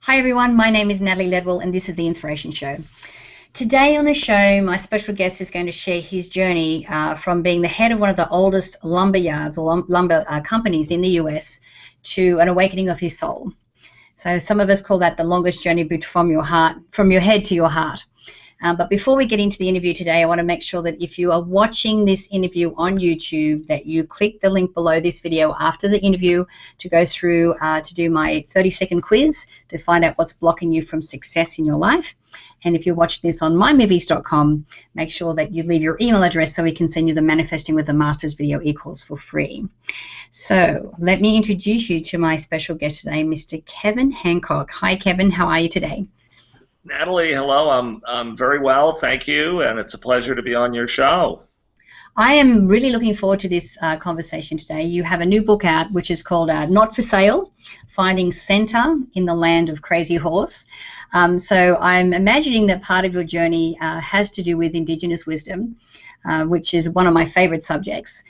Hi everyone, my name is Natalie Ledwell and this is The Inspiration Show. Today on the show, my special guest is going to share his journey from being the head of one of the oldest lumber yards or lumber companies in the US to an awakening of his soul. So some of us call that the longest journey from your heart, from your head to your heart. But before we get into the interview today, I want to make sure that if you are watching this interview on YouTube, that you click the link below this video after the interview to go through to do my 30-second quiz to find out what's blocking you from success in your life. And if you're watching this on mymovies.com, make sure that you leave your email address so we can send you the Manifesting with the Masters video e-course for free. So let me introduce you to my special guest today, Mr. Kevin Hancock. Hi, Kevin. How are you today? Natalie, hello. I'm very well, thank you, and it's a pleasure to be on your show. I am really looking forward to this conversation today. You have a new book out which is called Not for Sale, Finding Center in the Land of Crazy Horse. So I'm imagining that part of your journey has to do with indigenous wisdom, which is one of my favorite subjects.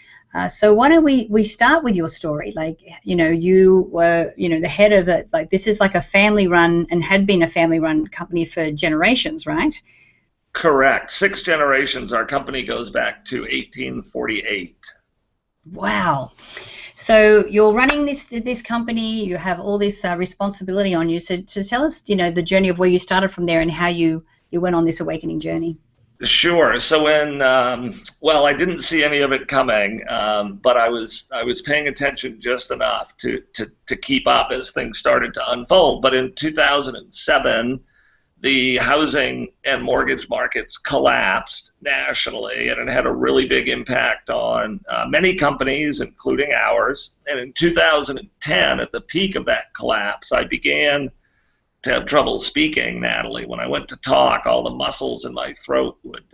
So why don't we start with your story? Like, you were, the head of it, like this is like a family-run and had been a family-run company for generations, right? Correct. 6 generations. Our company goes back to 1848. Wow. So you're running this company, you have all this responsibility on you. So tell us, the journey of where you started from there and how you went on this awakening journey. Sure. So when, well, I didn't see any of it coming, but I was paying attention just enough to keep up as things started to unfold. But in 2007, the housing and mortgage markets collapsed nationally, and it had a really big impact on many companies, including ours. And in 2010, at the peak of that collapse, I began to have trouble speaking, Natalie. When I went to talk, all the muscles in my throat would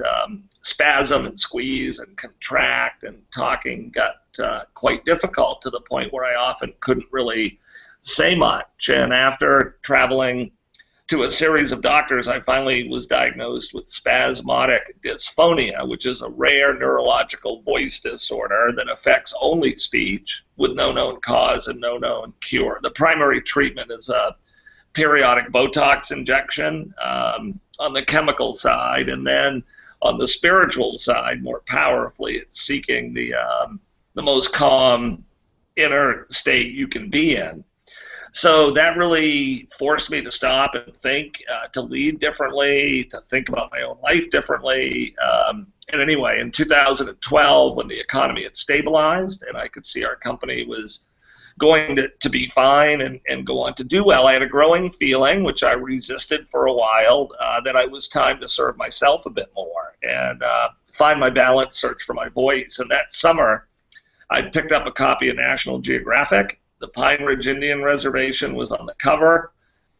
spasm and squeeze and contract, and talking got quite difficult to the point where I often couldn't really say much. And after traveling to a series of doctors, I finally was diagnosed with spasmodic dysphonia, which is a rare neurological voice disorder that affects only speech with no known cause and no known cure. The primary treatment is a periodic Botox injection on the chemical side, and then on the spiritual side, more powerfully, it's seeking the most calm inner state you can be in. So that really forced me to stop and think, to lead differently, to think about my own life differently. And anyway, in 2012, when the economy had stabilized and I could see our company was going to be fine and go on to do well, I had a growing feeling, which I resisted for a while, that I was time to serve myself a bit more and find my balance, search for my voice. And that summer, I picked up a copy of National Geographic. The Pine Ridge Indian Reservation was on the cover.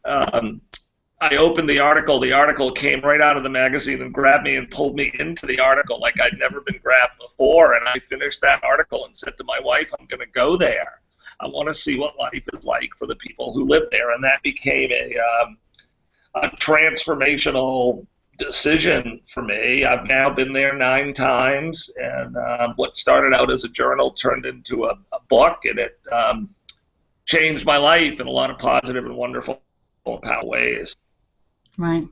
I opened the article. The article came right out of the magazine and grabbed me and pulled me into the article like I'd never been grabbed before. And I finished that article and said to my wife, I'm going to go there. I want to see what life is like for the people who live there. And that became a transformational decision for me. I've now been there 9 times, and what started out as a journal turned into a book, and it changed my life in a lot of positive and wonderful and powerful ways. Right.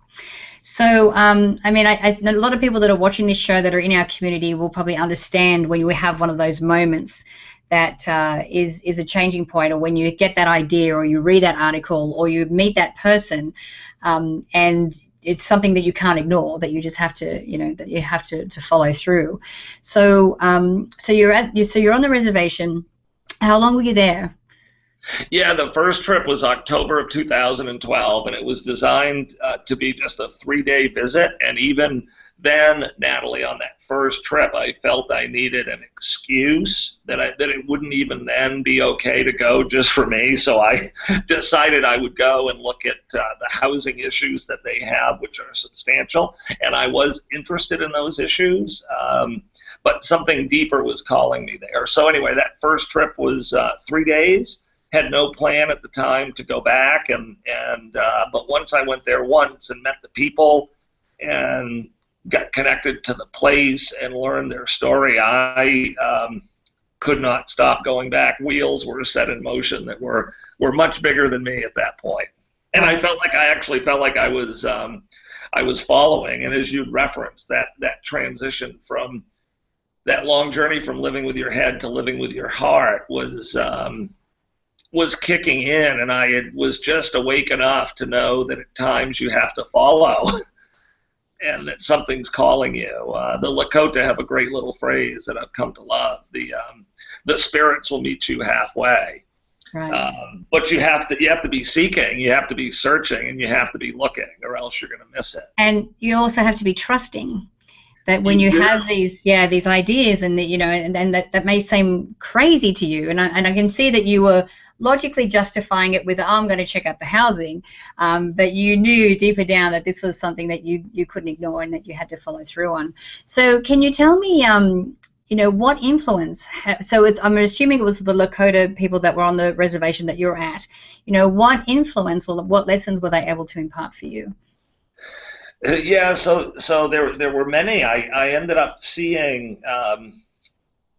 So, I mean, a lot of people that are watching this show that are in our community will probably understand when we have one of those moments that is a changing point, or when you get that idea, or you read that article, or you meet that person, and it's something that you can't ignore, that you just have to, that you have to follow through. So, so you're on the reservation. How long were you there? Yeah, the first trip was October of 2012, and it was designed to be just a 3-day visit. And even then, Natalie, on that first trip, I felt I needed an excuse, that it wouldn't even then be okay to go just for me. So I decided I would go and look at the housing issues that they have, which are substantial. And I was interested in those issues, but something deeper was calling me there. So anyway, that first trip was 3 days. Had no plan at the time to go back, but once I went there once and met the people and got connected to the place and learned their story, I could not stop going back. Wheels were set in motion that were much bigger than me at that point. And I actually felt like I was following. And as you referenced, that transition from that long journey from living with your head to living with your heart was kicking in, and was just awake enough to know that at times you have to follow and that something's calling you. The Lakota have a great little phrase that I've come to love. The spirits will meet you halfway. Right. But you have to be seeking, you have to be searching, and you have to be looking, or else you're going to miss it. And you also have to be trusting that when you have these ideas, and that, and that may seem crazy to you, and I can see that you were logically justifying it with, I'm going to check out the housing, but you knew deeper down that this was something that you couldn't ignore and that you had to follow through on. So can you tell me, what influence? I'm assuming it was the Lakota people that were on the reservation that you're at. What influence or what lessons were they able to impart for you? Yeah, so there were many. I ended up seeing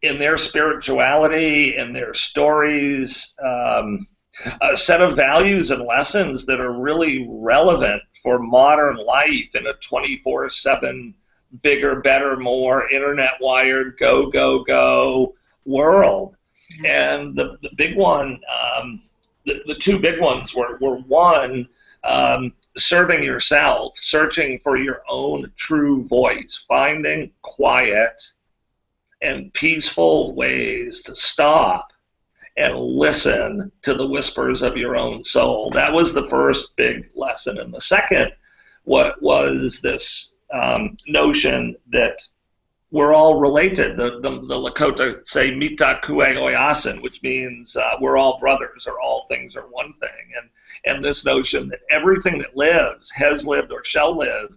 in their spirituality, in their stories, a set of values and lessons that are really relevant for modern life in a 24/7 bigger, better, more internet wired, go world. And the big one, the two big ones were one, serving yourself, searching for your own true voice, finding quiet and peaceful ways to stop and listen to the whispers of your own soul. That was the first big lesson. And the second, what was this notion that we're all related. The Lakota say mita kue oyasin, which means we're all brothers, or all things are one thing. And this notion that everything that lives, has lived, or shall live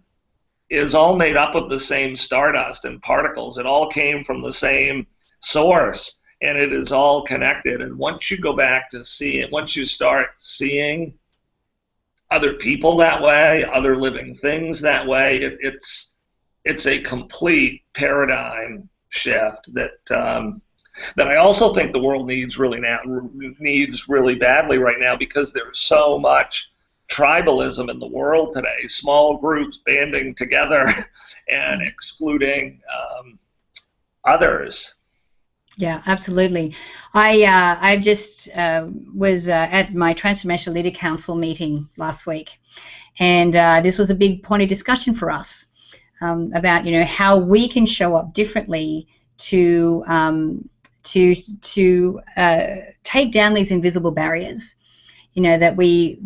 is all made up of the same stardust and particles. It all came from the same source, and it is all connected. And once you go back to see it, once you start seeing other people that way, other living things that way, it's a complete paradigm shift that I also think the world needs really badly right now, because there's so much tribalism in the world today, small groups banding together and excluding others. Yeah, absolutely. I just was at my Transformational Leader Council meeting last week, and this was a big point of discussion for us about how we can show up differently to take down these invisible barriers, that we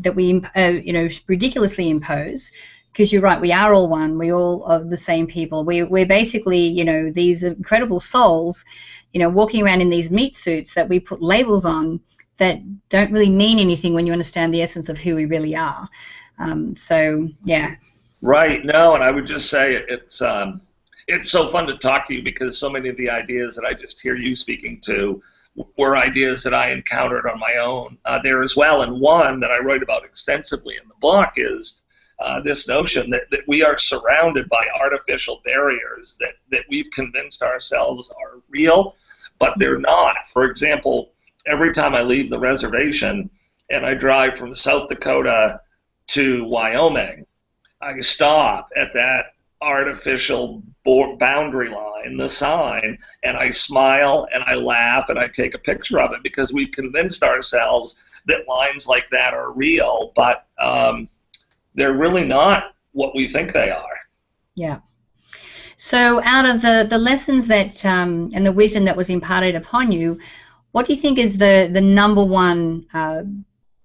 ridiculously impose. Because you're right, we are all one. We all are the same people. We're basically, these incredible souls, walking around in these meat suits that we put labels on that don't really mean anything when you understand the essence of who we really are. Yeah. Right. No, and I would just say it's so fun to talk to you, because so many of the ideas that I just hear you speaking to were ideas that I encountered on my own there as well. And one that I write about extensively in the book is this notion that we are surrounded by artificial barriers that we've convinced ourselves are real, but they're not. For example, every time I leave the reservation and I drive from South Dakota to Wyoming, I stop at that artificial boundary line, the sign, and I smile and I laugh and I take a picture of it, because we've convinced ourselves that lines like that are real, but they're really not what we think they are. Yeah. So out of the lessons that and the wisdom that was imparted upon you, what do you think is the number one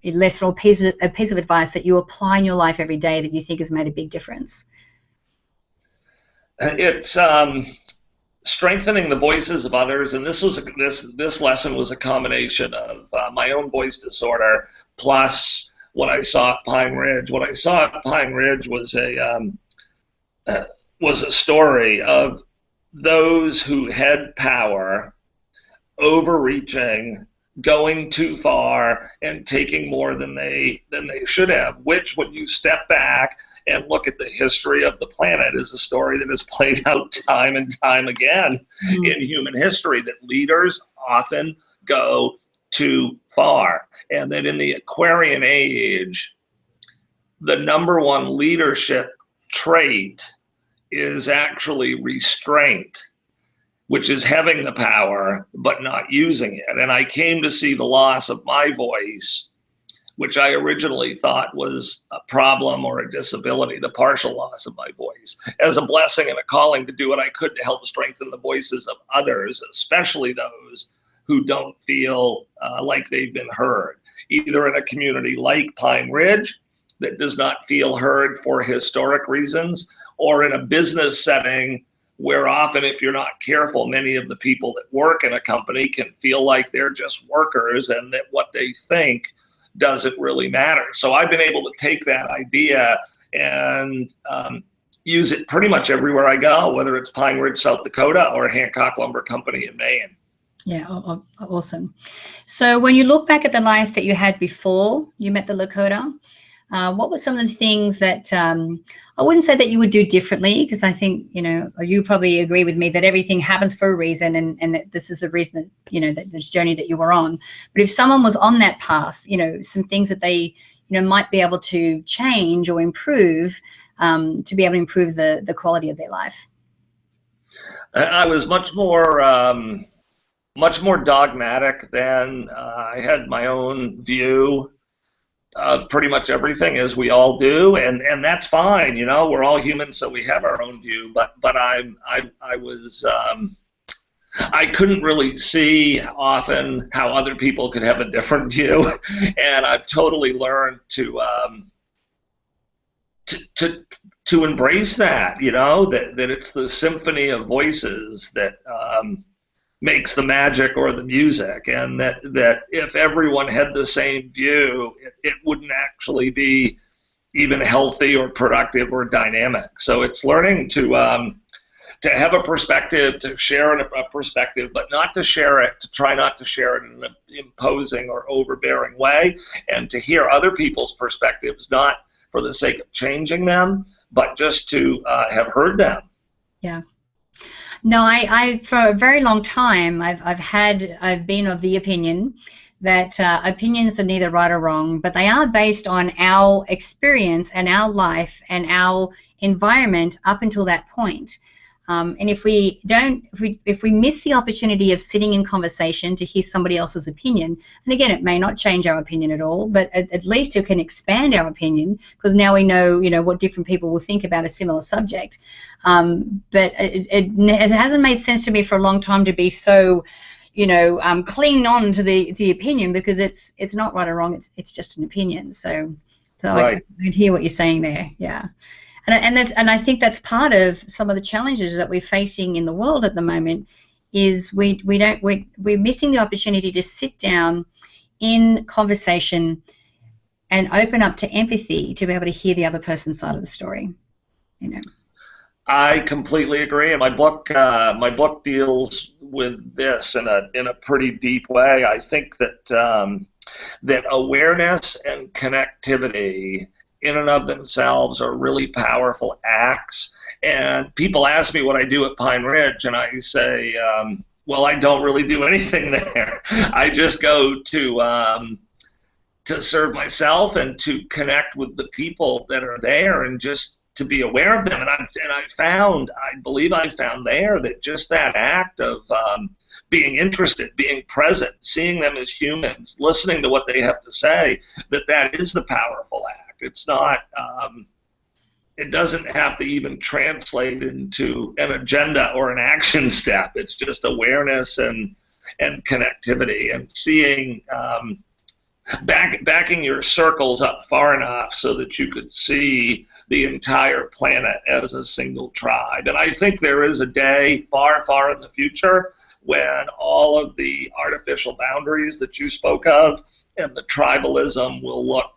lesson or piece of advice that you apply in your life every day that you think has made a big difference? It's strengthening the voices of others, and this lesson was a combination of my own voice disorder plus what I saw at Pine Ridge. What I saw at Pine Ridge was a story of those who had power overreaching, going too far, and taking more than they should have, which, when you step back and look at the history of the planet, is a story that has played out time and time again in human history, that leaders often go too far, and that in the Aquarian age, the number one leadership trait is actually restraint, which is having the power but not using it. And I came to see the loss of my voice, which I originally thought was a problem or a disability, the partial loss of my voice, as a blessing and a calling to do what I could to help strengthen the voices of others, especially those who don't feel like they've been heard, either in a community like Pine Ridge that does not feel heard for historic reasons, or in a business setting where often, if you're not careful, many of the people that work in a company can feel like they're just workers and that what they think doesn't really matter. So I've been able to take that idea and use it pretty much everywhere I go, whether it's Pine Ridge, South Dakota, or Hancock Lumber Company in Maine. Yeah, awesome. So when you look back at the life that you had before you met the Lakota, what were some of the things that I wouldn't say that you would do differently, because I think, you probably agree with me that everything happens for a reason, and that this is the reason that, that this journey that you were on. But if someone was on that path, some things that they, might be able to change or improve to be able to improve the quality of their life. I was much more dogmatic then. I had my own view of pretty much everything, as we all do, and that's fine. We're all human, so we have our own view. But I couldn't really see often how other people could have a different view, and I've totally learned to embrace that. That it's the symphony of voices that makes the magic or the music, and that if everyone had the same view, it wouldn't actually be even healthy or productive or dynamic. So it's learning to have a perspective, to share a perspective, but not to share it, to try not to share it in an imposing or overbearing way, and to hear other people's perspectives, not for the sake of changing them, but just to have heard them. Yeah. No, I for a very long time I've been of the opinion that opinions are neither right or wrong, but they are based on our experience and our life and our environment up until that point. And if we miss the opportunity of sitting in conversation to hear somebody else's opinion, and again, it may not change our opinion at all, but at least it can expand our opinion, because now we know, what different people will think about a similar subject. But it hasn't made sense to me for a long time to be so, clinging on to the opinion, because it's not right or wrong. It's just an opinion. So right. I hear what you're saying there. Yeah. And I think that's part of some of the challenges that we're facing in the world at the moment, is we're missing the opportunity to sit down in conversation and open up to empathy to be able to hear the other person's side of the story. I completely agree, and my book deals with this in a pretty deep way. I think that that awareness and connectivity in and of themselves are really powerful acts. And people ask me what I do at Pine Ridge, and I say, well, I don't really do anything there. I just go to serve myself and to connect with the people that are there, and just to be aware of them. And I believe I found there that just that act of being interested, being present, seeing them as humans, listening to what they have to say, that is the powerful act. It's not, it doesn't have to even translate into an agenda or an action step. It's just awareness and connectivity, and seeing, backing your circles up far enough so that you could see the entire planet as a single tribe. And I think there is a day far, far in the future when all of the artificial boundaries that you spoke of and the tribalism will look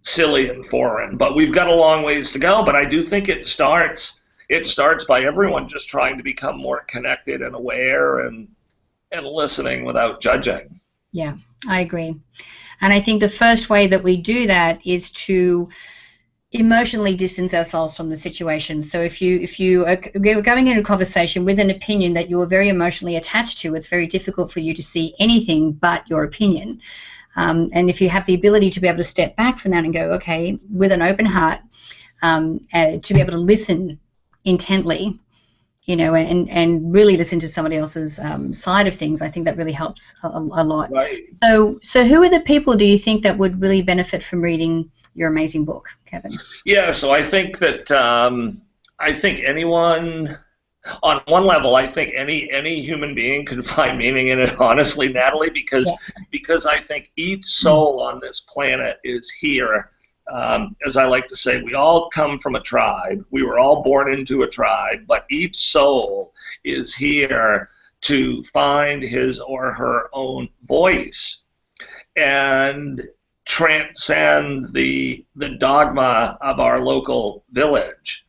silly and foreign. But we've got a long ways to go. But I do think it starts by everyone just trying to become more connected and aware and listening without judging. Yeah, I agree. And I think the first way that we do that is to emotionally distance ourselves from the situation. So if you are going into a conversation with an opinion that you are very emotionally attached to, it's very difficult for you to see anything but your opinion. And if you have the ability to be able to step back from that and go, okay, with an open heart, to be able to listen intently, and really listen to somebody else's side of things, I think that really helps a lot. Right. So who are the people do you think that would really benefit from reading your amazing book, Kevin? Yeah, so I think that I think anyone, on one level, I think any human being can find meaning in it, honestly, Natalie, because I think each soul on this planet is here. As I like to say, we all come from a tribe. We were all born into a tribe, but each soul is here to find his or her own voice and transcend the dogma of our local village,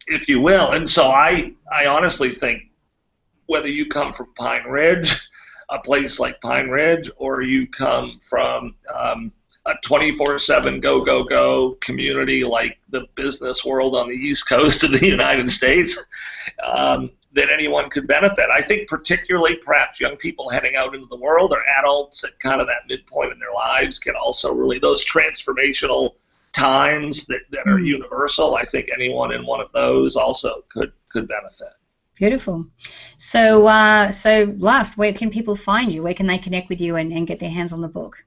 if you will. And so I honestly think whether you come from Pine Ridge, a place like Pine Ridge, or you come from a 24/7 go community like the business world on the East Coast of the United States, that anyone could benefit. I think particularly perhaps young people heading out into the world, or adults at kind of that midpoint in their lives, can also really, those transformational times that are universal, I think anyone in one of those also could benefit. Beautiful. So last, where can people find you? Where can they connect with you and get their hands on the book?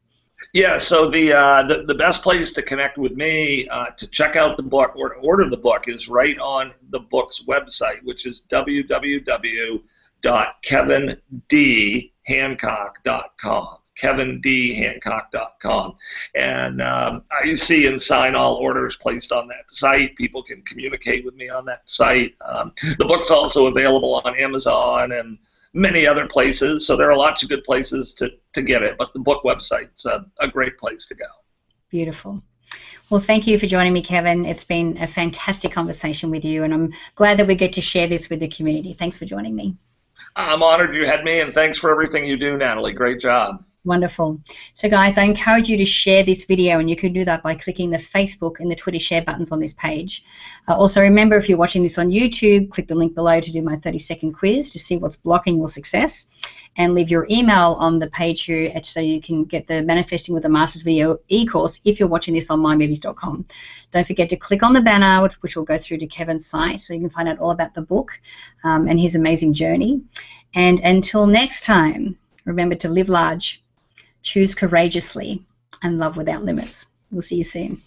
Yeah, so the best place to connect with me, to check out the book or to order the book, is right on the book's website, which is www.kevindhancock.com. kevindhancock.com. And I see and sign all orders placed on that site. People can communicate with me on that site. The book's also available on Amazon and many other places, so there are lots of good places to get it, but the book website's a great place to go. Beautiful. Well, thank you for joining me, Kevin. It's been a fantastic conversation with you, and I'm glad that we get to share this with the community. Thanks for joining me. I'm honored you had me, and thanks for everything you do, Natalie. Great job. Wonderful. So guys, I encourage you to share this video, and you can do that by clicking the Facebook and the Twitter share buttons on this page. Also remember, if you're watching this on YouTube, click the link below to do my 30-second quiz to see what's blocking your success, and leave your email on the page here so you can get the Manifesting with the Masters video e-course if you're watching this on mymovies.com. Don't forget to click on the banner, which will go through to Kevin's site, so you can find out all about the book and his amazing journey. And until next time, remember to live large, choose courageously, and love without limits. We'll see you soon.